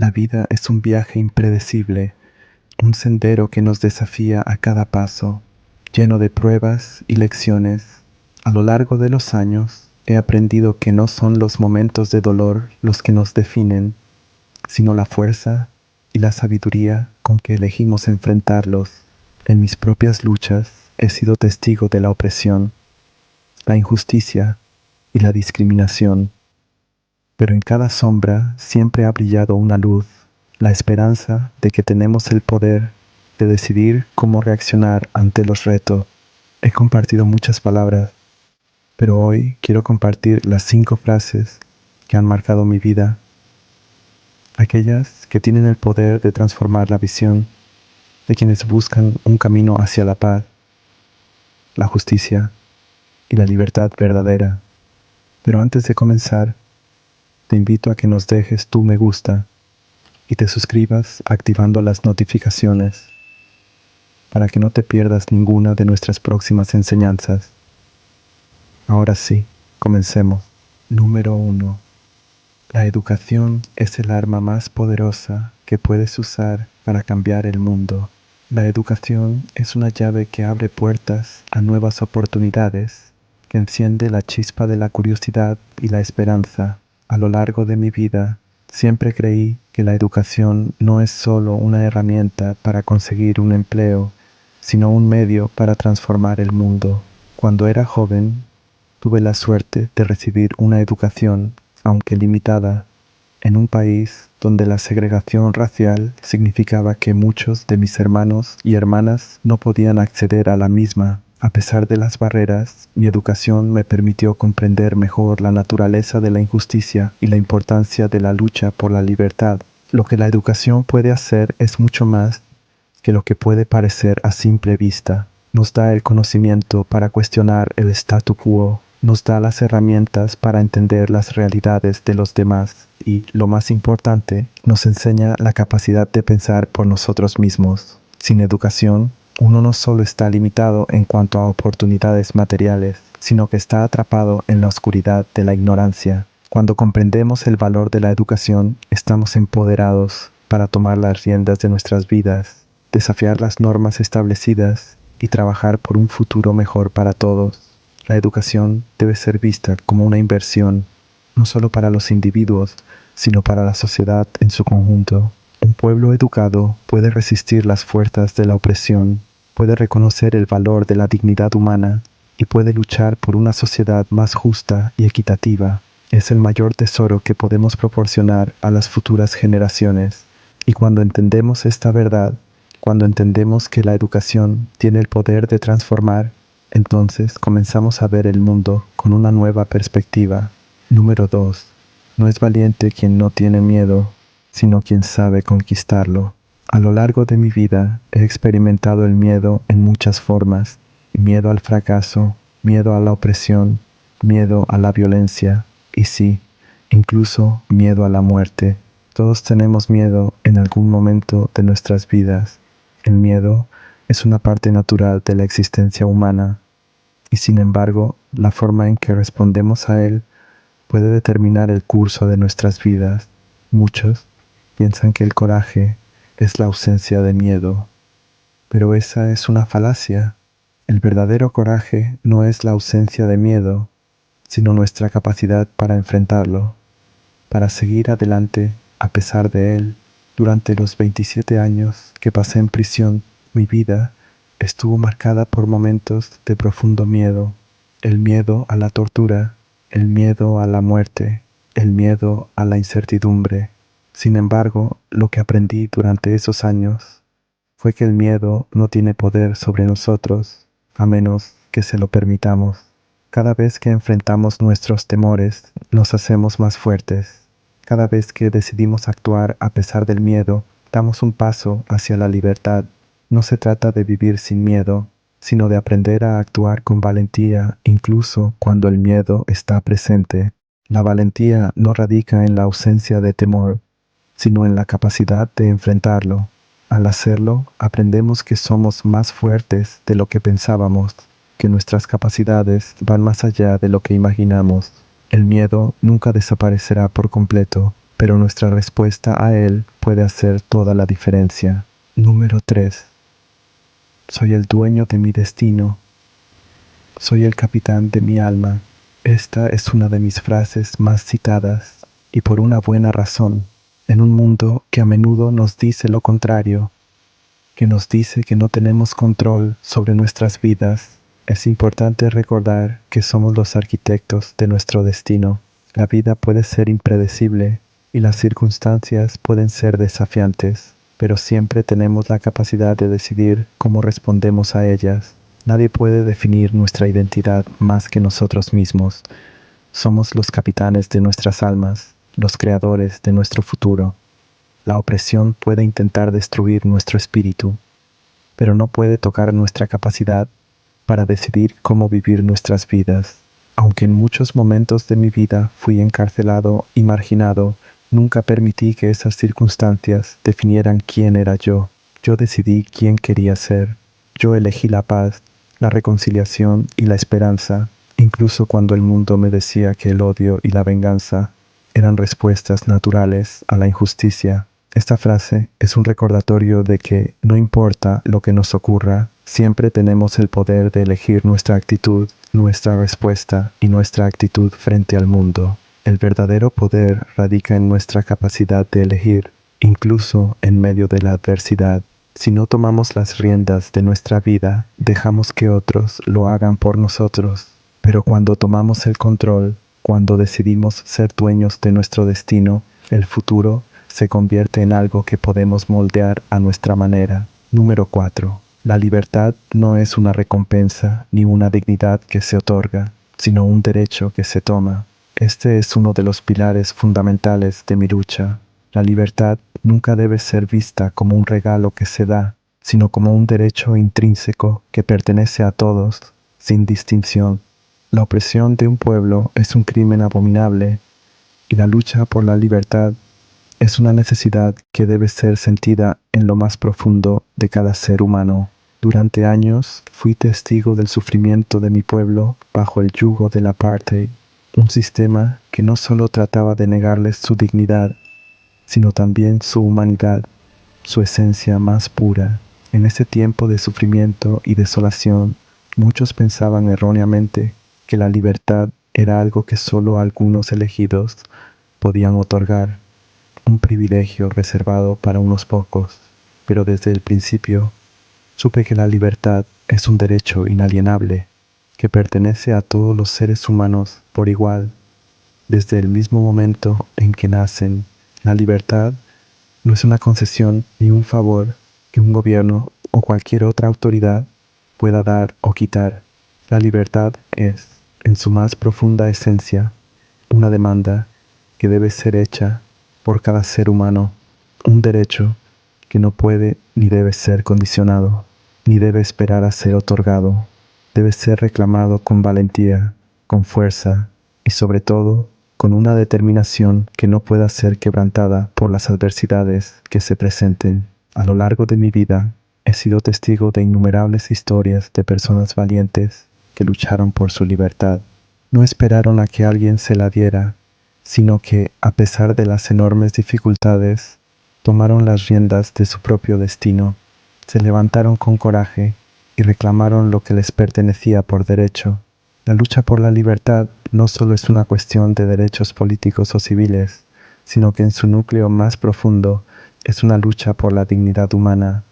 La vida es un viaje impredecible, un sendero que nos desafía a cada paso, lleno de pruebas y lecciones. A lo largo de los años, he aprendido que no son los momentos de dolor los que nos definen, sino la fuerza y la sabiduría con que elegimos enfrentarlos. En mis propias luchas he sido testigo de la opresión, la injusticia y la discriminación. Pero en cada sombra siempre ha brillado una luz, la esperanza de que tenemos el poder de decidir cómo reaccionar ante los retos. He compartido muchas palabras, pero hoy quiero compartir las 5 frases que han marcado mi vida, aquellas que tienen el poder de transformar la visión de quienes buscan un camino hacia la paz, la justicia y la libertad verdadera. Pero antes de comenzar, te invito a que nos dejes tu me gusta y te suscribas activando las notificaciones para que no te pierdas ninguna de nuestras próximas enseñanzas. Ahora sí, comencemos. Número 1. La educación es el arma más poderosa que puedes usar para cambiar el mundo. La educación es una llave que abre puertas a nuevas oportunidades, que enciende la chispa de la curiosidad y la esperanza. A lo largo de mi vida, siempre creí que la educación no es solo una herramienta para conseguir un empleo, sino un medio para transformar el mundo. Cuando era joven, tuve la suerte de recibir una educación, aunque limitada, en un país donde la segregación racial significaba que muchos de mis hermanos y hermanas no podían acceder a la misma. A pesar de las barreras, mi educación me permitió comprender mejor la naturaleza de la injusticia y la importancia de la lucha por la libertad. Lo que la educación puede hacer es mucho más que lo que puede parecer a simple vista. Nos da el conocimiento para cuestionar el statu quo, nos da las herramientas para entender las realidades de los demás y, lo más importante, nos enseña la capacidad de pensar por nosotros mismos. Sin educación, uno no solo está limitado en cuanto a oportunidades materiales, sino que está atrapado en la oscuridad de la ignorancia. Cuando comprendemos el valor de la educación, estamos empoderados para tomar las riendas de nuestras vidas, desafiar las normas establecidas y trabajar por un futuro mejor para todos. La educación debe ser vista como una inversión, no solo para los individuos, sino para la sociedad en su conjunto. Un pueblo educado puede resistir las fuerzas de la opresión, puede reconocer el valor de la dignidad humana y puede luchar por una sociedad más justa y equitativa. Es el mayor tesoro que podemos proporcionar a las futuras generaciones. Y cuando entendemos esta verdad, cuando entendemos que la educación tiene el poder de transformar, entonces comenzamos a ver el mundo con una nueva perspectiva. Número 2. No es valiente quien no tiene miedo, sino quien sabe conquistarlo. A lo largo de mi vida he experimentado el miedo en muchas formas. Miedo al fracaso, miedo a la opresión, miedo a la violencia y sí, incluso miedo a la muerte. Todos tenemos miedo en algún momento de nuestras vidas. El miedo es una parte natural de la existencia humana y sin embargo, la forma en que respondemos a él puede determinar el curso de nuestras vidas. Muchos piensan que el coraje es la ausencia de miedo, pero esa es una falacia. El verdadero coraje no es la ausencia de miedo, sino nuestra capacidad para enfrentarlo, para seguir adelante a pesar de él. Durante los 27 años que pasé en prisión, mi vida estuvo marcada por momentos de profundo miedo. El miedo a la tortura, el miedo a la muerte, el miedo a la incertidumbre. Sin embargo, lo que aprendí durante esos años fue que el miedo no tiene poder sobre nosotros, a menos que se lo permitamos. Cada vez que enfrentamos nuestros temores, nos hacemos más fuertes. Cada vez que decidimos actuar a pesar del miedo, damos un paso hacia la libertad. No se trata de vivir sin miedo, sino de aprender a actuar con valentía incluso cuando el miedo está presente. La valentía no radica en la ausencia de temor, sino en la capacidad de enfrentarlo. Al hacerlo, aprendemos que somos más fuertes de lo que pensábamos, que nuestras capacidades van más allá de lo que imaginamos. El miedo nunca desaparecerá por completo, pero nuestra respuesta a él puede hacer toda la diferencia. Número 3. Soy el dueño de mi destino. Soy el capitán de mi alma. Esta es una de mis frases más citadas, y por una buena razón. En un mundo que a menudo nos dice lo contrario, que nos dice que no tenemos control sobre nuestras vidas, es importante recordar que somos los arquitectos de nuestro destino. La vida puede ser impredecible y las circunstancias pueden ser desafiantes, pero siempre tenemos la capacidad de decidir cómo respondemos a ellas. Nadie puede definir nuestra identidad más que nosotros mismos. Somos los capitanes de nuestras almas, los creadores de nuestro futuro. La opresión puede intentar destruir nuestro espíritu, pero no puede tocar nuestra capacidad para decidir cómo vivir nuestras vidas. Aunque en muchos momentos de mi vida fui encarcelado y marginado, nunca permití que esas circunstancias definieran quién era yo. Yo decidí quién quería ser. Yo elegí la paz, la reconciliación y la esperanza, incluso cuando el mundo me decía que el odio y la venganza eran respuestas naturales a la injusticia. Esta frase es un recordatorio de que no importa lo que nos ocurra, siempre tenemos el poder de elegir nuestra actitud, nuestra respuesta y nuestra actitud frente al mundo. El verdadero poder radica en nuestra capacidad de elegir, incluso en medio de la adversidad. Si no tomamos las riendas de nuestra vida, dejamos que otros lo hagan por nosotros. Pero cuando tomamos el control, cuando decidimos ser dueños de nuestro destino, el futuro se convierte en algo que podemos moldear a nuestra manera. Número 4. La libertad no es una recompensa ni una dignidad que se otorga, sino un derecho que se toma. Este es uno de los pilares fundamentales de mi lucha. La libertad nunca debe ser vista como un regalo que se da, sino como un derecho intrínseco que pertenece a todos, sin distinción. La opresión de un pueblo es un crimen abominable, y la lucha por la libertad es una necesidad que debe ser sentida en lo más profundo de cada ser humano. Durante años fui testigo del sufrimiento de mi pueblo bajo el yugo del apartheid, un sistema que no solo trataba de negarles su dignidad, sino también su humanidad, su esencia más pura. En ese tiempo de sufrimiento y desolación, muchos pensaban erróneamente que la libertad era algo que solo algunos elegidos podían otorgar, un privilegio reservado para unos pocos. Pero desde el principio supe que la libertad es un derecho inalienable que pertenece a todos los seres humanos por igual. Desde el mismo momento en que nacen, la libertad no es una concesión ni un favor que un gobierno o cualquier otra autoridad pueda dar o quitar. La libertad es, en su más profunda esencia, una demanda que debe ser hecha por cada ser humano, un derecho que no puede ni debe ser condicionado, ni debe esperar a ser otorgado. Debe ser reclamado con valentía, con fuerza y sobre todo con una determinación que no pueda ser quebrantada por las adversidades que se presenten. A lo largo de mi vida he sido testigo de innumerables historias de personas valientes que lucharon por su libertad. No esperaron a que alguien se la diera, sino que, a pesar de las enormes dificultades, tomaron las riendas de su propio destino, se levantaron con coraje y reclamaron lo que les pertenecía por derecho. La lucha por la libertad no solo es una cuestión de derechos políticos o civiles, sino que en su núcleo más profundo es una lucha por la dignidad humana,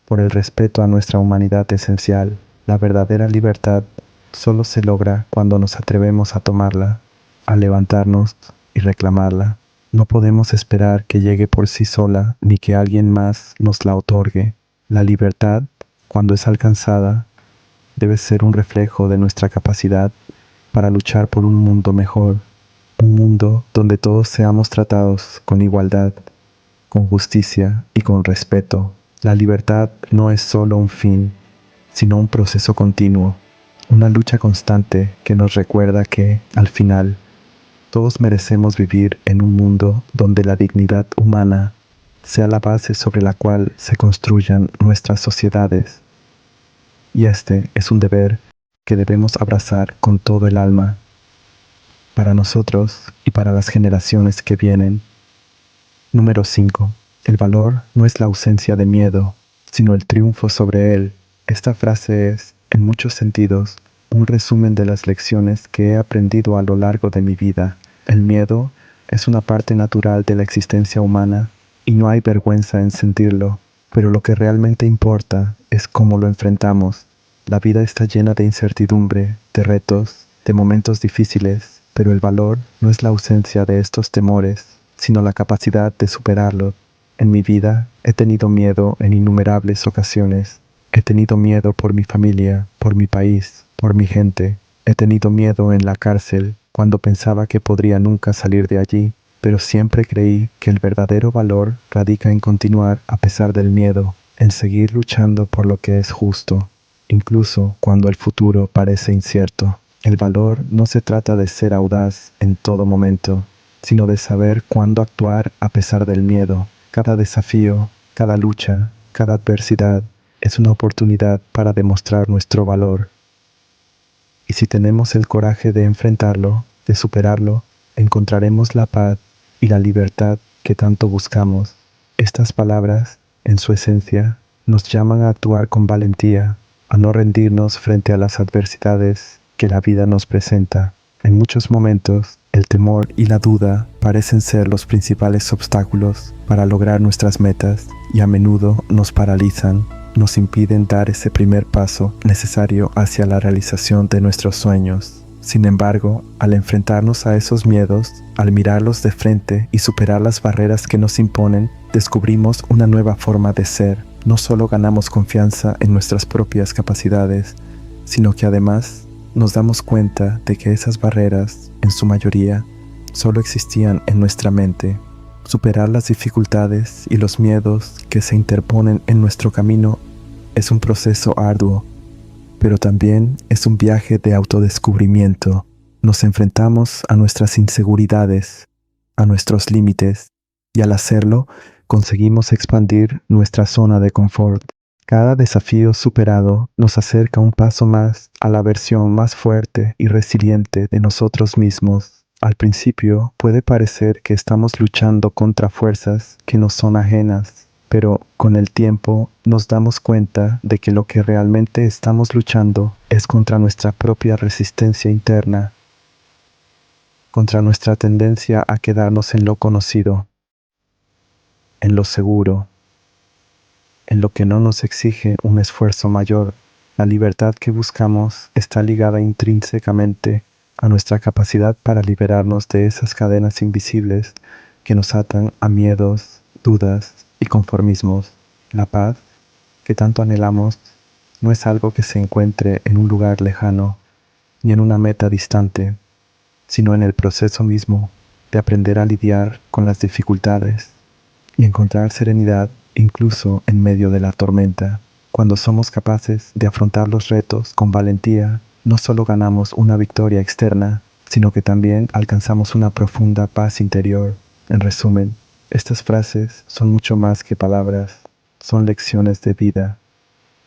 por el respeto a nuestra humanidad esencial. La verdadera libertad solo se logra cuando nos atrevemos a tomarla, a levantarnos y reclamarla. No podemos esperar que llegue por sí sola ni que alguien más nos la otorgue. La libertad, cuando es alcanzada, debe ser un reflejo de nuestra capacidad para luchar por un mundo mejor, un mundo donde todos seamos tratados con igualdad, con justicia y con respeto. La libertad no es solo un fin, sino un proceso continuo, una lucha constante que nos recuerda que, al final, todos merecemos vivir en un mundo donde la dignidad humana sea la base sobre la cual se construyan nuestras sociedades. Y este es un deber que debemos abrazar con todo el alma, para nosotros y para las generaciones que vienen. Número 5. El valor no es la ausencia de miedo, sino el triunfo sobre él. Esta frase es, en muchos sentidos, un resumen de las lecciones que he aprendido a lo largo de mi vida. El miedo es una parte natural de la existencia humana y no hay vergüenza en sentirlo, pero lo que realmente importa es cómo lo enfrentamos. La vida está llena de incertidumbre, de retos, de momentos difíciles, pero el valor no es la ausencia de estos temores, sino la capacidad de superarlos. En mi vida he tenido miedo en innumerables ocasiones. He tenido miedo por mi familia, por mi país, por mi gente. He tenido miedo en la cárcel cuando pensaba que podría nunca salir de allí, pero siempre creí que el verdadero valor radica en continuar a pesar del miedo, en seguir luchando por lo que es justo, incluso cuando el futuro parece incierto. El valor no se trata de ser audaz en todo momento, sino de saber cuándo actuar a pesar del miedo. Cada desafío, cada lucha, cada adversidad es una oportunidad para demostrar nuestro valor. Y si tenemos el coraje de enfrentarlo, de superarlo, encontraremos la paz y la libertad que tanto buscamos. Estas palabras, en su esencia, nos llaman a actuar con valentía, a no rendirnos frente a las adversidades que la vida nos presenta. En muchos momentos, el temor y la duda parecen ser los principales obstáculos para lograr nuestras metas y a menudo nos paralizan, nos impiden dar ese primer paso necesario hacia la realización de nuestros sueños. Sin embargo, al enfrentarnos a esos miedos, al mirarlos de frente y superar las barreras que nos imponen, descubrimos una nueva forma de ser. No solo ganamos confianza en nuestras propias capacidades, sino que además nos damos cuenta de que esas barreras, en su mayoría, solo existían en nuestra mente. Superar las dificultades y los miedos que se interponen en nuestro camino es un proceso arduo, pero también es un viaje de autodescubrimiento. Nos enfrentamos a nuestras inseguridades, a nuestros límites, y al hacerlo, conseguimos expandir nuestra zona de confort. Cada desafío superado nos acerca un paso más a la versión más fuerte y resiliente de nosotros mismos. Al principio puede parecer que estamos luchando contra fuerzas que nos son ajenas, pero con el tiempo nos damos cuenta de que lo que realmente estamos luchando es contra nuestra propia resistencia interna, contra nuestra tendencia a quedarnos en lo conocido, en lo seguro, en lo que no nos exige un esfuerzo mayor. La libertad que buscamos está ligada intrínsecamente a nuestra capacidad para liberarnos de esas cadenas invisibles que nos atan a miedos, dudas y conformismos. La paz que tanto anhelamos no es algo que se encuentre en un lugar lejano ni en una meta distante, sino en el proceso mismo de aprender a lidiar con las dificultades y encontrar serenidad incluso en medio de la tormenta. Cuando somos capaces de afrontar los retos con valentía, no solo ganamos una victoria externa, sino que también alcanzamos una profunda paz interior. En resumen, estas frases son mucho más que palabras, son lecciones de vida,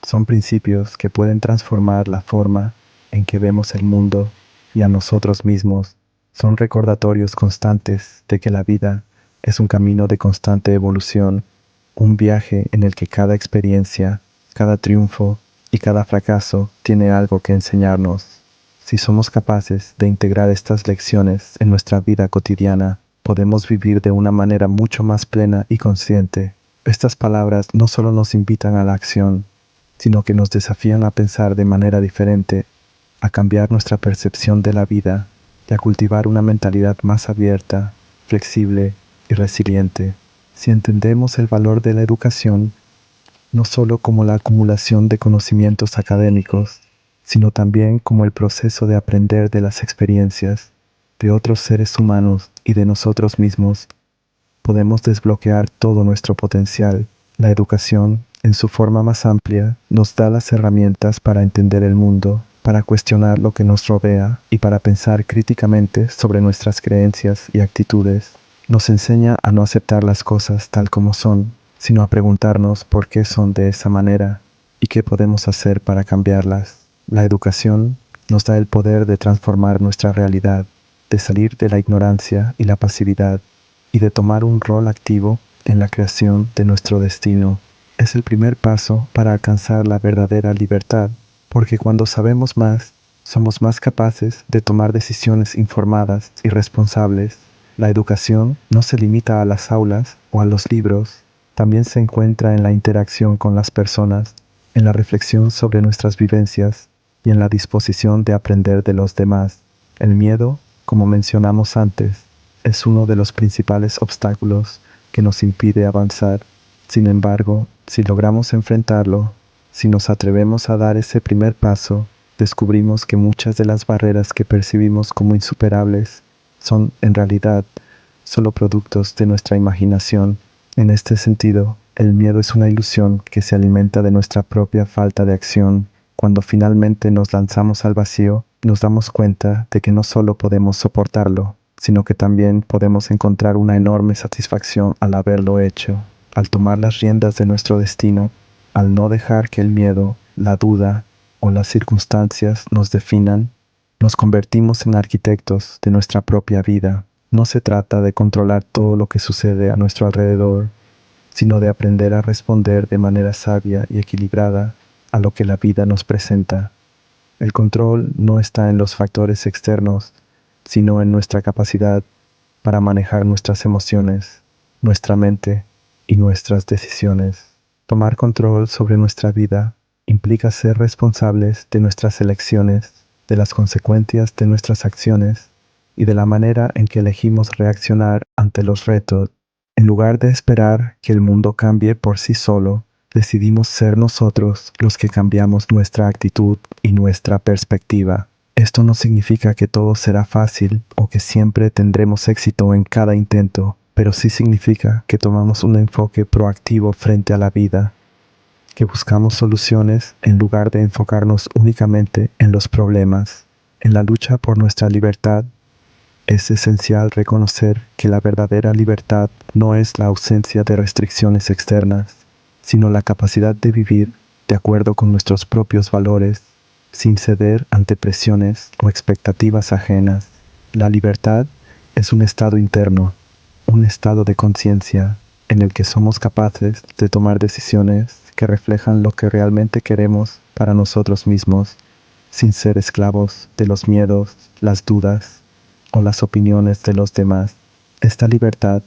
son principios que pueden transformar la forma en que vemos el mundo y a nosotros mismos. Son recordatorios constantes de que la vida es un camino de constante evolución, un viaje en el que cada experiencia, cada triunfo y cada fracaso tiene algo que enseñarnos. Si somos capaces de integrar estas lecciones en nuestra vida cotidiana, podemos vivir de una manera mucho más plena y consciente. Estas palabras no solo nos invitan a la acción, sino que nos desafían a pensar de manera diferente, a cambiar nuestra percepción de la vida y a cultivar una mentalidad más abierta, flexible y resiliente. Si entendemos el valor de la educación, no solo como la acumulación de conocimientos académicos, sino también como el proceso de aprender de las experiencias de otros seres humanos y de nosotros mismos, podemos desbloquear todo nuestro potencial. La educación, en su forma más amplia, nos da las herramientas para entender el mundo, para cuestionar lo que nos rodea y para pensar críticamente sobre nuestras creencias y actitudes. Nos enseña a no aceptar las cosas tal como son, sino a preguntarnos por qué son de esa manera y qué podemos hacer para cambiarlas. La educación nos da el poder de transformar nuestra realidad, de salir de la ignorancia y la pasividad y de tomar un rol activo en la creación de nuestro destino. Es el primer paso para alcanzar la verdadera libertad, porque cuando sabemos más, somos más capaces de tomar decisiones informadas y responsables. La educación no se limita a las aulas o a los libros, también se encuentra en la interacción con las personas, en la reflexión sobre nuestras vivencias y en la disposición de aprender de los demás. El miedo, como mencionamos antes, es uno de los principales obstáculos que nos impide avanzar. Sin embargo, si logramos enfrentarlo, si nos atrevemos a dar ese primer paso, descubrimos que muchas de las barreras que percibimos como insuperables son, en realidad, solo productos de nuestra imaginación. En este sentido, el miedo es una ilusión que se alimenta de nuestra propia falta de acción. Cuando finalmente nos lanzamos al vacío, nos damos cuenta de que no solo podemos soportarlo, sino que también podemos encontrar una enorme satisfacción al haberlo hecho, al tomar las riendas de nuestro destino, al no dejar que el miedo, la duda o las circunstancias nos definan. Nos convertimos en arquitectos de nuestra propia vida. No se trata de controlar todo lo que sucede a nuestro alrededor, sino de aprender a responder de manera sabia y equilibrada a lo que la vida nos presenta. El control no está en los factores externos, sino en nuestra capacidad para manejar nuestras emociones, nuestra mente y nuestras decisiones. Tomar control sobre nuestra vida implica ser responsables de nuestras elecciones, de las consecuencias de nuestras acciones y de la manera en que elegimos reaccionar ante los retos. En lugar de esperar que el mundo cambie por sí solo, decidimos ser nosotros los que cambiamos nuestra actitud y nuestra perspectiva. Esto no significa que todo será fácil o que siempre tendremos éxito en cada intento, pero sí significa que tomamos un enfoque proactivo frente a la vida, que buscamos soluciones en lugar de enfocarnos únicamente en los problemas. En la lucha por nuestra libertad, es esencial reconocer que la verdadera libertad no es la ausencia de restricciones externas, sino la capacidad de vivir de acuerdo con nuestros propios valores, sin ceder ante presiones o expectativas ajenas. La libertad es un estado interno, un estado de conciencia en el que somos capaces de tomar decisiones que reflejan lo que realmente queremos para nosotros mismos, sin ser esclavos de los miedos, las dudas o las opiniones de los demás. Esta libertad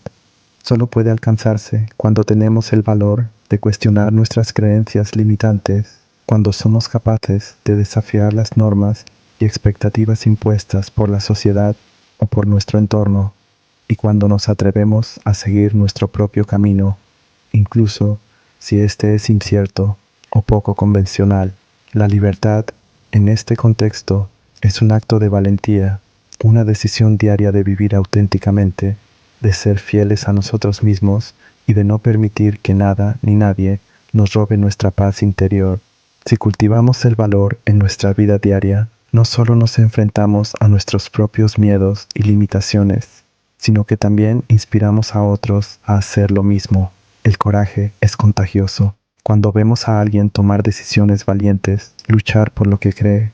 solo puede alcanzarse cuando tenemos el valor de cuestionar nuestras creencias limitantes, cuando somos capaces de desafiar las normas y expectativas impuestas por la sociedad o por nuestro entorno, y cuando nos atrevemos a seguir nuestro propio camino, incluso si éste es incierto o poco convencional. La libertad, en este contexto, es un acto de valentía, una decisión diaria de vivir auténticamente, de ser fieles a nosotros mismos y de no permitir que nada ni nadie nos robe nuestra paz interior. Si cultivamos el valor en nuestra vida diaria, no solo nos enfrentamos a nuestros propios miedos y limitaciones, sino que también inspiramos a otros a hacer lo mismo. El coraje es contagioso. Cuando vemos a alguien tomar decisiones valientes, luchar por lo que cree,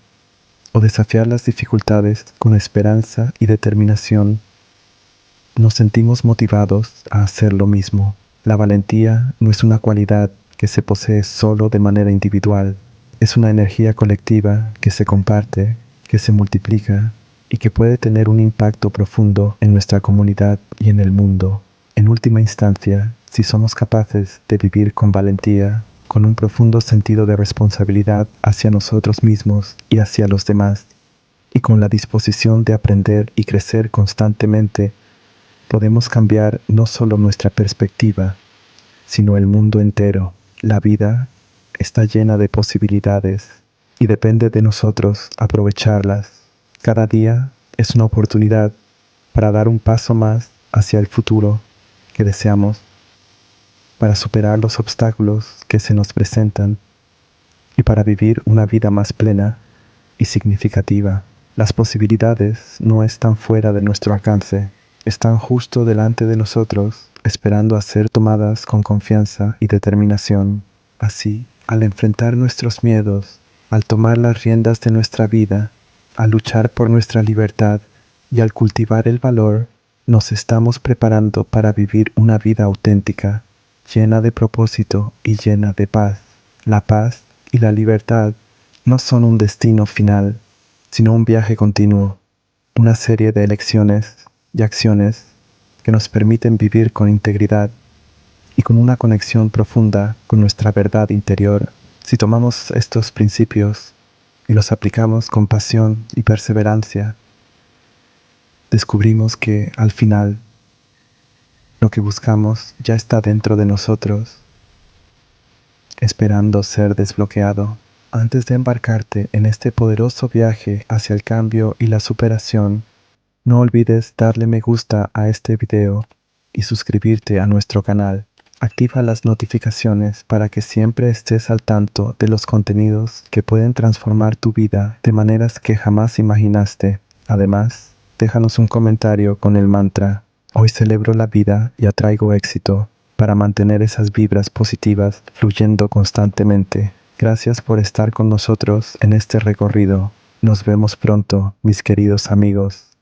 o desafiar las dificultades con esperanza y determinación, nos sentimos motivados a hacer lo mismo. La valentía no es una cualidad que se posee solo de manera individual, es una energía colectiva que se comparte, que se multiplica y que puede tener un impacto profundo en nuestra comunidad y en el mundo. En última instancia, si somos capaces de vivir con valentía, con un profundo sentido de responsabilidad hacia nosotros mismos y hacia los demás, y con la disposición de aprender y crecer constantemente, podemos cambiar no solo nuestra perspectiva, sino el mundo entero. La vida está llena de posibilidades y depende de nosotros aprovecharlas. Cada día es una oportunidad para dar un paso más hacia el futuro que deseamos, para superar los obstáculos que se nos presentan y para vivir una vida más plena y significativa. Las posibilidades no están fuera de nuestro alcance, están justo delante de nosotros, esperando a ser tomadas con confianza y determinación. Así, al enfrentar nuestros miedos, al tomar las riendas de nuestra vida, al luchar por nuestra libertad y al cultivar el valor, Nos estamos preparando para vivir una vida auténtica, llena de propósito y llena de paz. La paz y la libertad no son un destino final, sino un viaje continuo, una serie de elecciones y acciones que nos permiten vivir con integridad y con una conexión profunda con nuestra verdad interior. Si tomamos estos principios y los aplicamos con pasión y perseverancia, descubrimos que al final lo que buscamos ya está dentro de nosotros, esperando ser desbloqueado. Antes de embarcarte en este poderoso viaje hacia el cambio y la superación, no olvides darle me gusta a este video y suscribirte a nuestro canal. Activa las notificaciones para que siempre estés al tanto de los contenidos que pueden transformar tu vida de maneras que jamás imaginaste. Además, déjanos un comentario con el mantra: hoy celebro la vida y atraigo éxito, para mantener esas vibras positivas fluyendo constantemente. Gracias por estar con nosotros en este recorrido. Nos vemos pronto, mis queridos amigos.